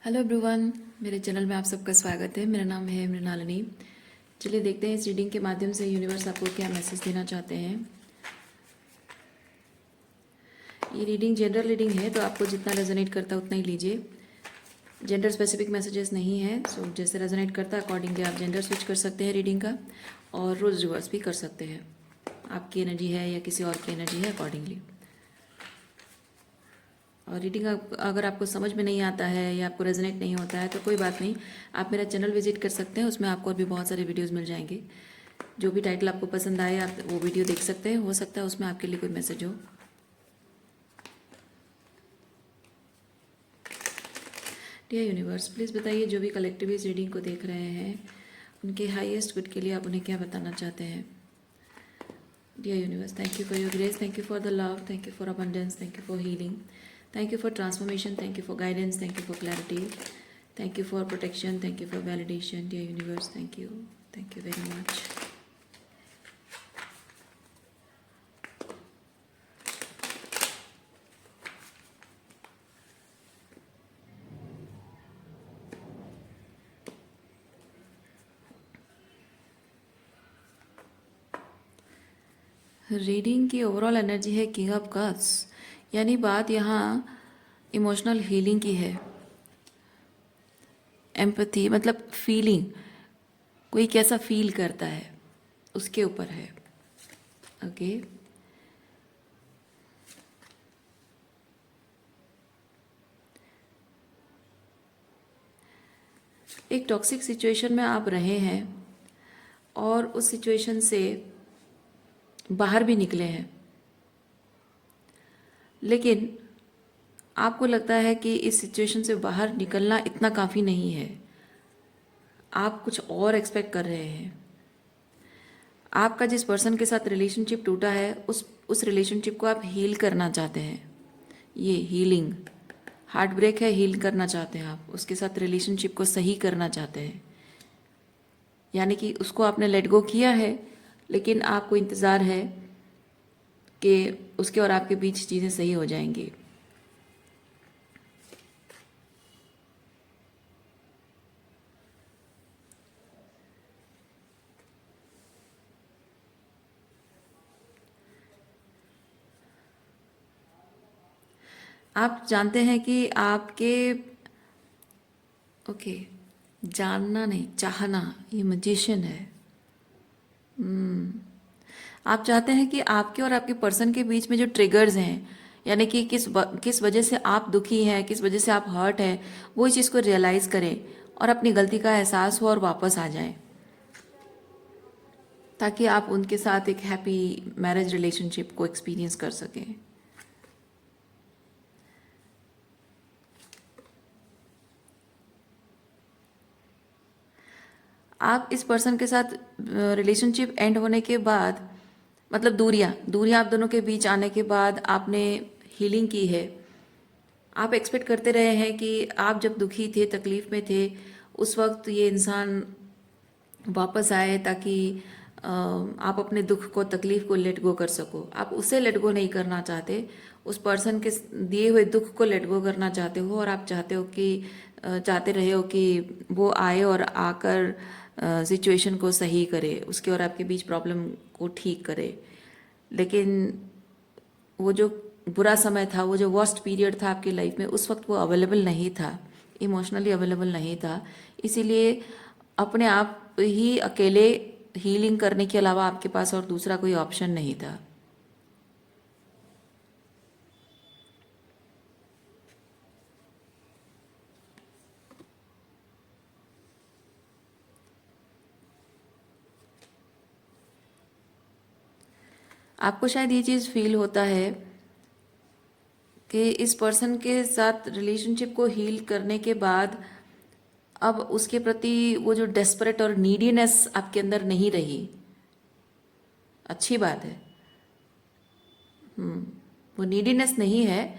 Hello everyone, मेरे channel में आप सबका स्वागत है। मेरा नाम है मृणालिनी। चलिए देखते हैं इस रीडिंग के माध्यम से यूनिवर्स आपको क्या मैसेज देना चाहते हैं। ये रीडिंग जनरल रीडिंग है, तो आपको जितना रेजोनेट करता है उतना ही लीजिए। जेंडर स्पेसिफिक मैसेजेस नहीं है, सो जैसे रेजोनेट करता है अकॉर्डिंगली आप जेंडर स्विच कर सकते हैं रीडिंग का, और रोज रिवर्स भी कर सकते हैं। आपकी एनर्जी है या किसी और की एनर्जी है अकॉर्डिंगली। और रीडिंग अगर आपको समझ में नहीं आता है या आपको रेजोनेट नहीं होता है तो कोई बात नहीं, आप मेरा चैनल विजिट कर सकते हैं। उसमें आपको और भी बहुत सारे वीडियोस मिल जाएंगे। जो भी टाइटल आपको पसंद आए आप वो वीडियो देख सकते हैं। हो सकता है उसमें आपके लिए कोई मैसेज हो। डियर यूनिवर्स, प्लीज़ बताइए जो भी कलेक्टिव इस रीडिंग को देख रहे हैं उनके हाईएस्ट गुड के लिए आप उन्हें क्या बताना चाहते हैं। Dear universe, thank you for your grace, thank you for the love, thank you for abundance, thank you for healing, thank you for transformation, thank you for guidance, thank you for clarity, thank you for protection, thank you for validation. Dear universe, thank you very much. Reading की overall energy है king of cups, यानी बात यहाँ emotional healing की है। Empathy मतलब feeling, कोई कैसा फील करता है उसके ऊपर है। ओके, एक टॉक्सिक सिचुएशन में आप रहे हैं और उस सिचुएशन से बाहर भी निकले हैं, लेकिन आपको लगता है कि इस सिचुएशन से बाहर निकलना इतना काफ़ी नहीं है। आप कुछ और एक्सपेक्ट कर रहे हैं। आपका जिस पर्सन के साथ रिलेशनशिप टूटा है उस रिलेशनशिप को आप हील करना चाहते हैं। ये हीलिंग, हार्ट ब्रेक है, हील करना चाहते हैं आप। उसके साथ रिलेशनशिप को सही करना चाहते हैं, यानी कि उसको आपने लेट गो किया है, लेकिन आपको इंतज़ार है कि उसके और आपके बीच चीज़ें सही हो जाएंगी। आप जानते हैं कि आपके ओके, जानना नहीं चाहना, ये मैजिशियन है। आप चाहते हैं कि आपके और आपके पर्सन के बीच में जो ट्रिगर्स हैं, यानी कि किस वजह से आप दुखी हैं, किस वजह से आप हर्ट हैं, वो इस चीज़ को रियलाइज़ करें और अपनी गलती का एहसास हो और वापस आ जाएं, ताकि आप उनके साथ एक हैप्पी मैरिज रिलेशनशिप को एक्सपीरियंस कर सकें। आप इस पर्सन के साथ रिलेशनशिप एंड होने के बाद, मतलब दूरियां आप दोनों के बीच आने के बाद आपने हीलिंग की है। आप एक्सपेक्ट करते रहे हैं कि आप जब दुखी थे, तकलीफ में थे, उस वक्त ये इंसान वापस आए ताकि आप अपने दुख को, तकलीफ को लेट गो कर सको। आप उसे लेट गो नहीं करना चाहते, उस पर्सन के दिए हुए दुख को लेट गो करना चाहते हो, और आप चाहते हो कि चाहते रहे हो कि वो आए और आकर सिचुएशन को सही करे, उसके और आपके बीच प्रॉब्लम को ठीक करे। लेकिन वो जो बुरा समय था, वो जो वर्स्ट पीरियड था आपकी लाइफ में, उस वक्त वो अवेलेबल नहीं था, इमोशनली अवेलेबल नहीं था। इसीलिए अपने आप ही अकेले हीलिंग करने के अलावा आपके पास और दूसरा कोई ऑप्शन नहीं था। आपको शायद ये चीज़ फील होता है कि इस पर्सन के साथ रिलेशनशिप को हील करने के बाद अब उसके प्रति वो जो डेस्परेट और नीडीनेस आपके अंदर नहीं रही। अच्छी बात है। वो नीडीनेस नहीं है,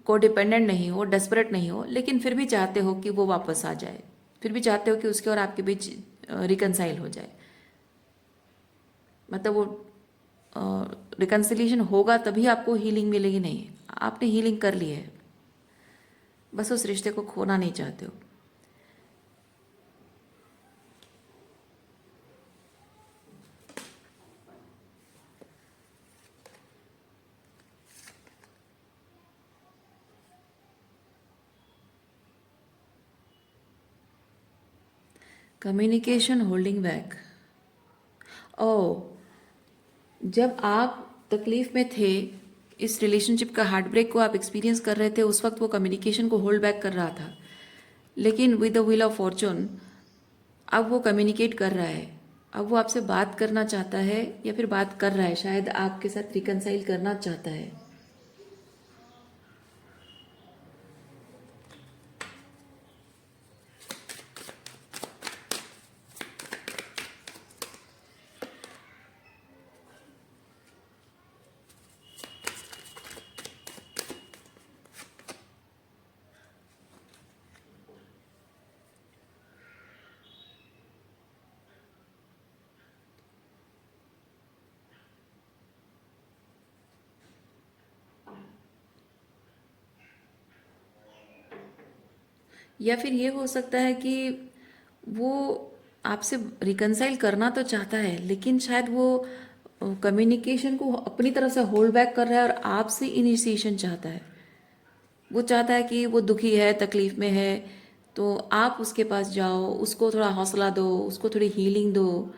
को डिपेंडेंट नहीं हो, डेस्परेट नहीं हो, लेकिन फिर भी चाहते हो कि वो वापस आ जाए, फिर भी चाहते हो कि उसके और आपके बीच रिकनसाइल हो जाए। मतलब वो रिकन्सिलिएशन होगा तभी आपको हीलिंग मिलेगी, नहीं, आपने हीलिंग कर ली है। बस उस रिश्ते को खोना नहीं चाहते हो। Communication holding back. ओ, जब आप तकलीफ में थे, इस रिलेशनशिप का हार्ट ब्रेक को आप एक्सपीरियंस कर रहे थे, उस वक्त वो कम्युनिकेशन को होल्ड बैक कर रहा था। लेकिन with the wheel of Fortune अब वो कम्युनिकेट कर रहा है। अब वो आपसे बात करना चाहता है, या फिर बात कर रहा है, शायद आपके साथ रिकनसाइल करना चाहता है। या फिर ये हो सकता है कि वो आपसे रिकनसाइल करना तो चाहता है, लेकिन शायद वो कम्युनिकेशन को अपनी तरफ से होल्ड बैक कर रहा है और आपसे इनिशिएशन चाहता है। वो चाहता है कि वो दुखी है, तकलीफ में है, तो आप उसके पास जाओ, उसको थोड़ा हौसला दो, उसको थोड़ी हीलिंग दो,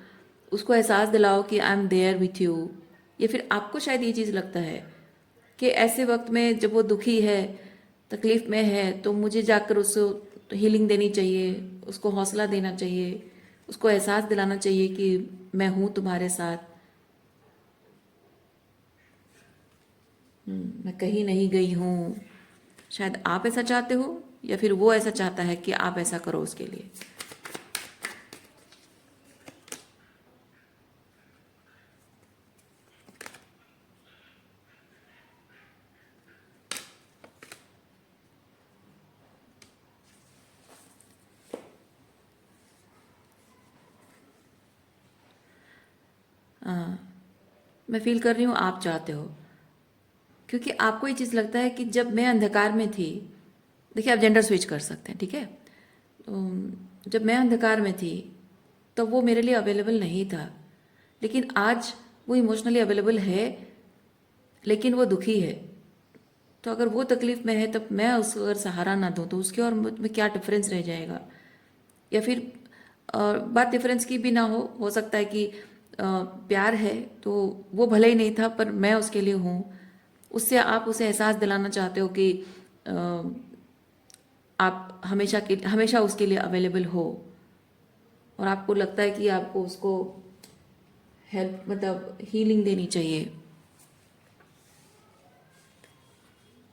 उसको एहसास दिलाओ कि I am there with you. या फिर आपको शायद ये चीज़ लगता है कि ऐसे वक्त में जब वो दुखी है, तकलीफ में है, तो मुझे जाकर उसको हीलिंग देनी चाहिए, उसको हौसला देना चाहिए, उसको एहसास दिलाना चाहिए कि मैं हूँ तुम्हारे साथ, मैं कहीं नहीं गई हूँ। शायद आप ऐसा चाहते हो, या फिर वो ऐसा चाहता है कि आप ऐसा करो उसके लिए। हाँ, मैं फील कर रही हूँ आप चाहते हो, क्योंकि आपको ये चीज़ लगता है कि जब मैं अंधकार में थी, देखिए आप जेंडर स्विच कर सकते हैं, ठीक है। तो जब मैं अंधकार में थी तब वो मेरे लिए अवेलेबल नहीं था, लेकिन आज वो इमोशनली अवेलेबल है, लेकिन वो दुखी है। तो अगर वो तकलीफ में है, तब मैं उसको अगर सहारा ना दूँ तो उसके और मुझ में क्या डिफरेंस रह जाएगा। या फिर बात डिफरेंस की भी ना हो सकता है कि प्यार है तो वो भले ही नहीं था, पर मैं उसके लिए हूँ। उससे आप उसे एहसास दिलाना चाहते हो कि अ, आप हमेशा उसके लिए अवेलेबल हो, और आपको लगता है कि आपको उसको हेल्प, मतलब हीलिंग देनी चाहिए।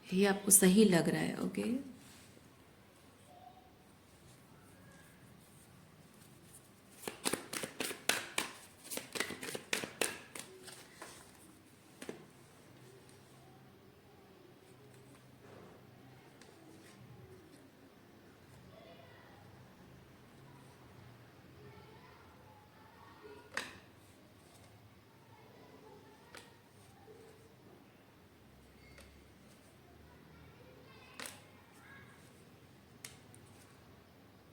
ये आपको सही लग रहा है, ओके।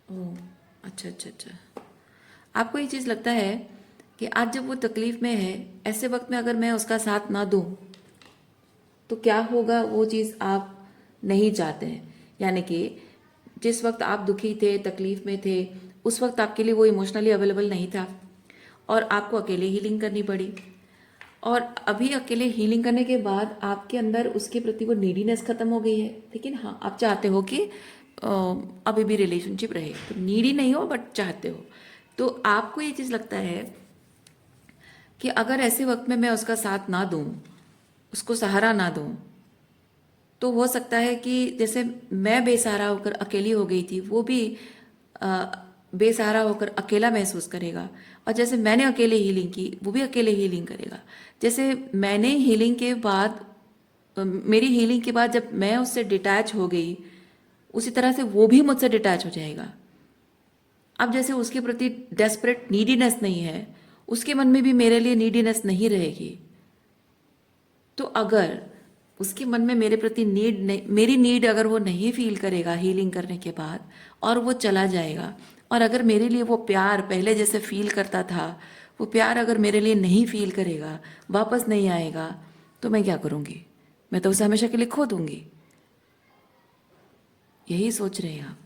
ओह, अच्छा अच्छा अच्छा। आपको ये चीज़ लगता है कि आज जब वो तकलीफ में है, ऐसे वक्त में अगर मैं उसका साथ ना दूं तो क्या होगा, वो चीज़ आप नहीं चाहते हैं। यानी कि जिस वक्त आप दुखी थे, तकलीफ में थे, उस वक्त आपके लिए वो इमोशनली अवेलेबल नहीं था, और आपको अकेले हीलिंग करनी पड़ी। और अभी अकेले हीलिंग करने के बाद आपके अंदर उसके प्रति वो नीडीनेस खत्म हो गई है, लेकिन हाँ आप चाहते हो कि अ, अभी भी रिलेशनशिप रहे, तो नीडी नहीं हो बट चाहते हो। तो आपको ये चीज़ लगता है कि अगर ऐसे वक्त में मैं उसका साथ ना दूं, उसको सहारा ना दूं, तो हो सकता है कि जैसे मैं बेसहारा होकर अकेली हो गई थी, वो भी अ, बेसहारा होकर अकेला महसूस करेगा। और जैसे मैंने अकेले हीलिंग की, वो भी अकेले हीलिंग करेगा। जैसे मैंने हीलिंग के बाद, मेरी हीलिंग के बाद जब मैं उससे डिटैच हो गई, उसी तरह से वो भी मुझसे डिटैच हो जाएगा। अब जैसे उसके प्रति डेस्परेट नीडीनेस नहीं है, उसके मन में भी मेरे लिए नीडीनेस नहीं रहेगी। तो अगर उसके मन में मेरे प्रति नीड नहीं, मेरी नीड अगर वो नहीं फील करेगा हीलिंग करने के बाद और वो चला जाएगा, और अगर मेरे लिए वो प्यार पहले जैसे फील करता था, वो प्यार अगर मेरे लिए नहीं फील करेगा, वापस नहीं आएगा, तो मैं क्या करूँगी? मैं तो उसे हमेशा के लिए खो दूंगी। यही सोच रहे हैं आप?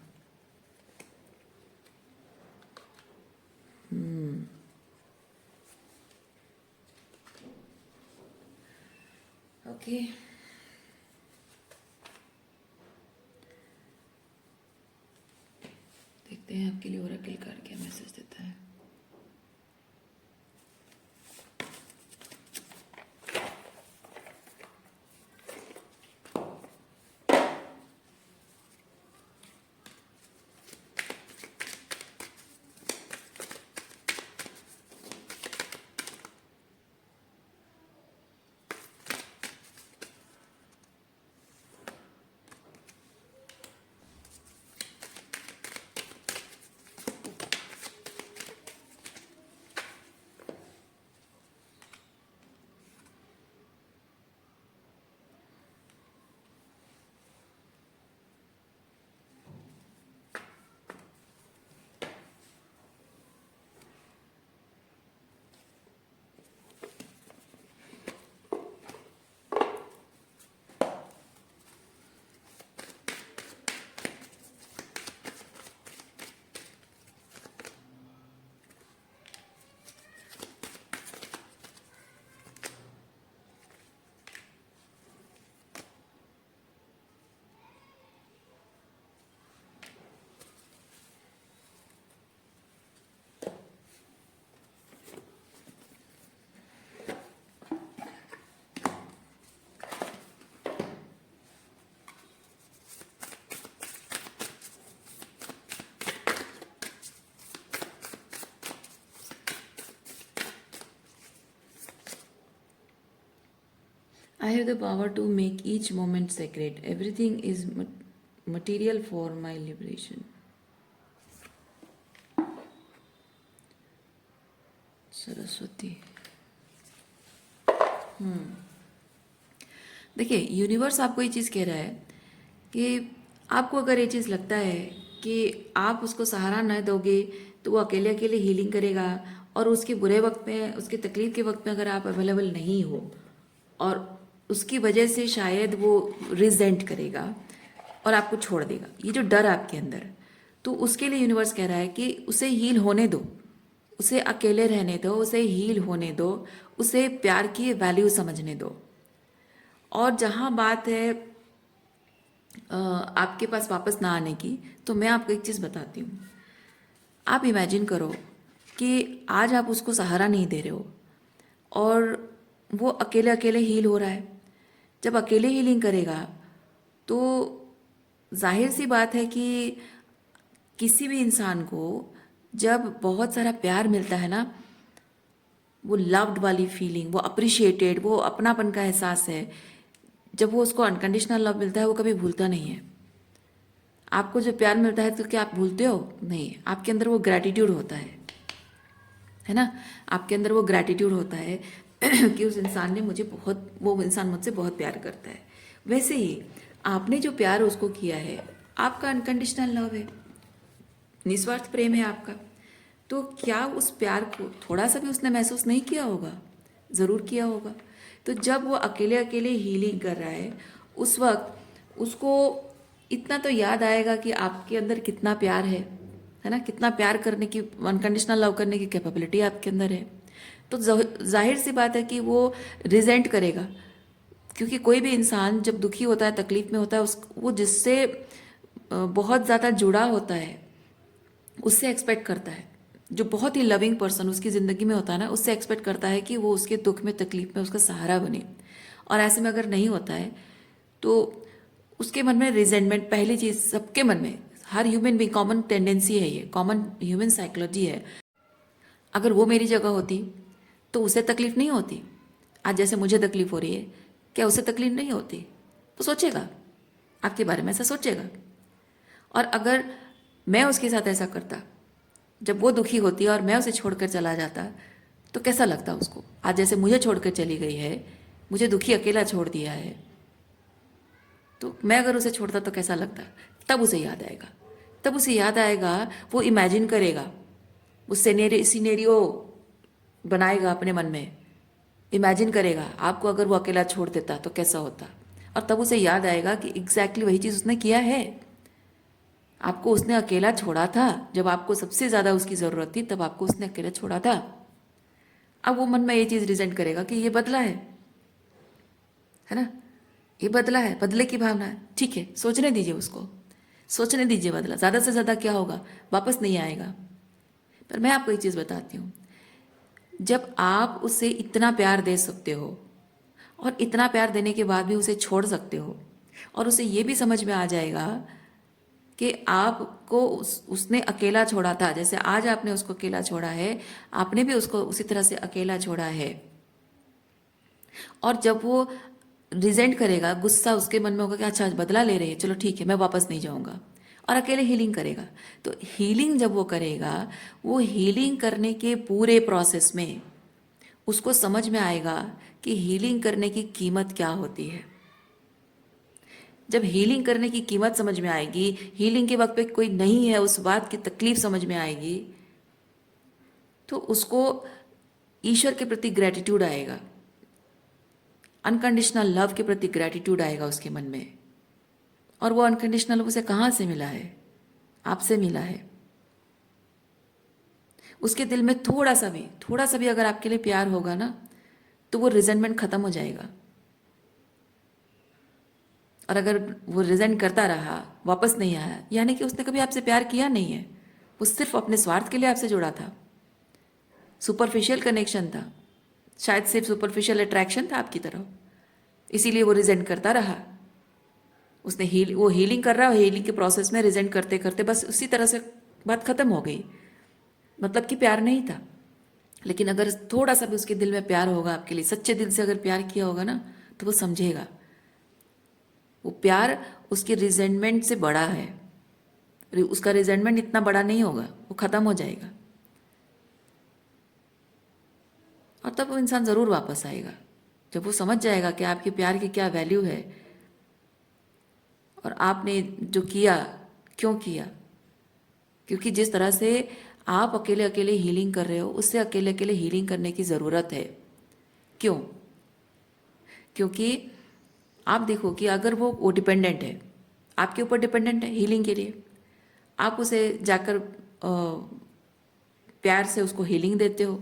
ओके, देखते हैं आपके लिए ओरेकल कार्ड क्या मैसेज देता है। I have the power to make each moment sacred. Everything is material for my liberation. Saraswati. देखिए, यूनिवर्स आपको ये चीज़ कह रहा है कि आपको अगर ये चीज़ लगता है कि आप उसको सहारा न दोगे तो वो अकेले अकेले हीलिंग करेगा, और उसके बुरे वक्त में, उसके तकलीफ के वक्त में अगर आप अवेलेबल नहीं हो, और उसकी वजह से शायद वो रिजेंट करेगा और आपको छोड़ देगा, ये जो डर आपके अंदर, तो उसके लिए यूनिवर्स कह रहा है कि उसे हील होने दो, उसे अकेले रहने दो, उसे हील होने दो, उसे प्यार की वैल्यू समझने दो। और जहाँ बात है आपके पास वापस ना आने की, तो मैं आपको एक चीज़ बताती हूँ। आप इमेजिन करो कि आज आप उसको सहारा नहीं दे रहे हो और वो अकेले अकेले हील हो रहा है। जब अकेले हीलिंग करेगा तो जाहिर सी बात है कि किसी भी इंसान को जब बहुत सारा प्यार मिलता है ना, वो लव्ड वाली फीलिंग, वो अप्रिशिएटेड, वो अपनापन का एहसास है, जब वो उसको अनकंडीशनल लव मिलता है, वो कभी भूलता नहीं है। आपको जो प्यार मिलता है तो क्या आप भूलते हो? नहीं, आपके अंदर वो ग्रैटिट्यूड होता है ना, आपके अंदर वो ग्रैटिट्यूड होता है कि उस इंसान ने मुझे बहुत, वो इंसान मुझसे बहुत प्यार करता है। वैसे ही आपने जो प्यार उसको किया है, आपका अनकंडीशनल लव है, निस्वार्थ प्रेम है आपका। तो क्या उस प्यार को थोड़ा सा भी उसने महसूस नहीं किया होगा? ज़रूर किया होगा। तो जब वो अकेले अकेले हीलिंग कर रहा है, उस वक्त उसको इतना तो याद आएगा कि आपके अंदर कितना प्यार है ना, कितना प्यार करने की, अनकंडीशनल लव करने की कैपेबिलिटी आपके अंदर है। तो जाहिर सी बात है कि वो रिजेंट करेगा, क्योंकि कोई भी इंसान जब दुखी होता है, तकलीफ में होता है, उस वो जिससे बहुत ज़्यादा जुड़ा होता है, उससे एक्सपेक्ट करता है, जो बहुत ही लविंग पर्सन उसकी ज़िंदगी में होता है ना, उससे एक्सपेक्ट करता है कि वो उसके दुख में, तकलीफ में उसका सहारा बने। और ऐसे में अगर नहीं होता है तो उसके मन में रिजेंटमेंट, पहली चीज़ सबके मन में, हर ह्यूमन भी कॉमन टेंडेंसी है, ये कॉमन ह्यूमन साइकोलॉजी है। अगर वो मेरी जगह होती तो उसे तकलीफ नहीं होती। आज जैसे मुझे तकलीफ हो रही है, क्या उसे तकलीफ नहीं होती? तो सोचेगा, आपके बारे में ऐसा सोचेगा। और अगर मैं उसके साथ ऐसा करता, जब वो दुखी होती है और मैं उसे छोड़कर चला जाता, तो कैसा लगता उसको? आज जैसे मुझे छोड़कर चली गई है, मुझे दुखी अकेला छोड़ दिया है, तो मैं अगर उसे छोड़ता तो कैसा लगता, तब उसे याद आएगा। तब उसे याद आएगा, वो इमेजिन करेगा, वो सिनेरियो बनाएगा अपने मन में, इमेजिन करेगा आपको अगर वो अकेला छोड़ देता तो कैसा होता। और तब उसे याद आएगा कि एग्जैक्टली वही चीज़ उसने किया है। आपको उसने अकेला छोड़ा था जब आपको सबसे ज़्यादा उसकी ज़रूरत थी, तब आपको उसने अकेला छोड़ा था। अब वो मन में ये चीज़ रिजेंट करेगा कि ये बदला है ना, ये बदला है, बदले की भावना है। ठीक है, सोचने दीजिए उसको, सोचने दीजिए। बदला ज़्यादा से ज़्यादा क्या होगा, वापस नहीं आएगा। पर मैं आपको एक चीज़ बताती हूँ, जब आप उसे इतना प्यार दे सकते हो और इतना प्यार देने के बाद भी उसे छोड़ सकते हो, और उसे ये भी समझ में आ जाएगा कि आपको उसने अकेला छोड़ा था, जैसे आज आपने उसको अकेला छोड़ा है, आपने भी उसको उसी तरह से अकेला छोड़ा है। और जब वो रिजेंट करेगा, गुस्सा उसके मन में होगा कि अच्छा बदला ले रहे हैं, चलो ठीक है मैं वापस नहीं जाऊंगा, और अकेले हीलिंग करेगा। तो हीलिंग जब वो करेगा, वो हीलिंग करने के पूरे प्रोसेस में उसको समझ में आएगा कि हीलिंग करने की कीमत क्या होती है। जब हीलिंग करने की कीमत समझ में आएगी, हीलिंग के वक्त पे कोई नहीं है उस बात की तकलीफ समझ में आएगी, तो उसको ईश्वर के प्रति ग्रेटिट्यूड आएगा, अनकंडीशनल लव के प्रति ग्रेटिट्यूड आएगा उसके मन में। और वो अनकंडीशनल उसे कहाँ से मिला है, आपसे मिला है। उसके दिल में थोड़ा सा भी अगर आपके लिए प्यार होगा ना, तो वो रिजेंटमेंट खत्म हो जाएगा। और अगर वो रिजेंट करता रहा, वापस नहीं आया, यानी कि उसने कभी आपसे प्यार किया नहीं है, वो सिर्फ अपने स्वार्थ के लिए आपसे जुड़ा था, सुपरफिशियल कनेक्शन था, शायद सिर्फ सुपरफिशियल अट्रैक्शन था आपकी तरफ, इसीलिए वो रिजेंट करता रहा। उसने वो हीलिंग कर रहा है, हीलिंग के प्रोसेस में रिजेंट करते करते बस उसी तरह से बात खत्म हो गई, मतलब कि प्यार नहीं था। लेकिन अगर थोड़ा सा भी उसके दिल में प्यार होगा आपके लिए, सच्चे दिल से अगर प्यार किया होगा ना, तो वो समझेगा वो प्यार उसके रिजेंटमेंट से बड़ा है। उसका रिजेंटमेंट इतना बड़ा नहीं होगा, वो खत्म हो जाएगा। और तब वो इंसान ज़रूर वापस आएगा, जब वो समझ जाएगा कि आपके प्यार की क्या वैल्यू है, और आपने जो किया क्यों किया। क्योंकि जिस तरह से आप अकेले अकेले हीलिंग कर रहे हो, उससे अकेले अकेले हीलिंग करने की ज़रूरत है। क्यों? क्योंकि आप देखो कि अगर वो डिपेंडेंट है, आपके ऊपर डिपेंडेंट है हीलिंग के लिए, आप उसे जाकर प्यार से उसको हीलिंग देते हो,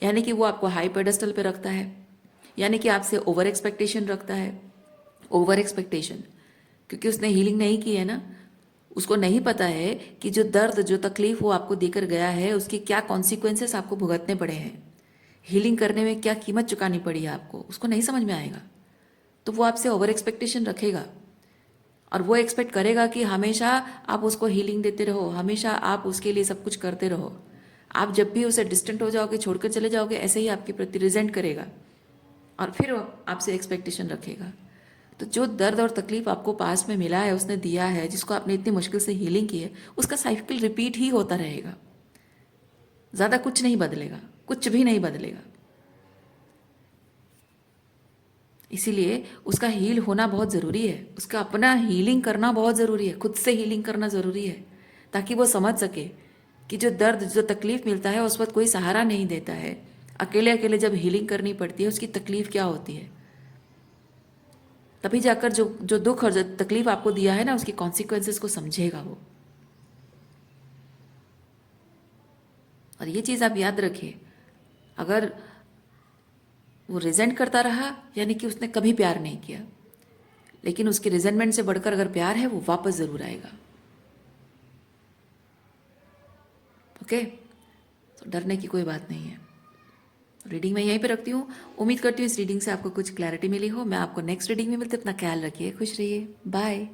यानी कि वो आपको हाई पेडेस्टल पे रखता है, यानी कि आपसे ओवर एक्सपेक्टेशन रखता है। ओवर एक्सपेक्टेशन क्योंकि उसने हीलिंग नहीं की है ना, उसको नहीं पता है कि जो दर्द, जो तकलीफ वो आपको देकर गया है, उसके क्या कॉन्सिक्वेंसेस आपको भुगतने पड़े हैं, हीलिंग करने में क्या कीमत चुकानी पड़ी है आपको, उसको नहीं समझ में आएगा। तो वो आपसे ओवर एक्सपेक्टेशन रखेगा, और वो एक्सपेक्ट करेगा कि हमेशा आप उसको हीलिंग देते रहो, हमेशा आप उसके लिए सब कुछ करते रहो। आप जब भी उसे डिस्टेंट हो जाओगे, छोड़कर चले जाओगे, ऐसे ही आपके प्रति रिजेंट करेगा, और फिर वो आपसे एक्सपेक्टेशन रखेगा। तो जो दर्द और तकलीफ आपको पास में मिला है, उसने दिया है, जिसको आपने इतनी मुश्किल से हीलिंग की है, उसका साइकिल रिपीट ही होता रहेगा। ज़्यादा कुछ नहीं बदलेगा, कुछ भी नहीं बदलेगा। इसीलिए उसका हील होना बहुत ज़रूरी है, उसका अपना हीलिंग करना बहुत ज़रूरी है, खुद से हीलिंग करना ज़रूरी है, ताकि वो समझ सके कि जो दर्द, जो तकलीफ मिलता है, उस वक्त कोई सहारा नहीं देता है। अकेले अकेले जब हीलिंग करनी पड़ती है, उसकी तकलीफ क्या होती है। तभी जाकर जो जो दुख और जो तकलीफ आपको दिया है ना, उसकी कॉन्सिक्वेंसेस को समझेगा वो। और ये चीज़ आप याद रखिए, अगर वो रिजेंट करता रहा, यानी कि उसने कभी प्यार नहीं किया, लेकिन उसके रिजेंटमेंट से बढ़कर अगर प्यार है, वो वापस ज़रूर आएगा। ओके, तो डरने की कोई बात नहीं है। रीडिंग मैं यहीं पे रखती हूँ। उम्मीद करती हूँ इस रीडिंग से आपको कुछ क्लैरिटी मिली हो। मैं आपको नेक्स्ट रीडिंग में मिलते, अपना ख्याल रखिए, खुश रहिए, बाय।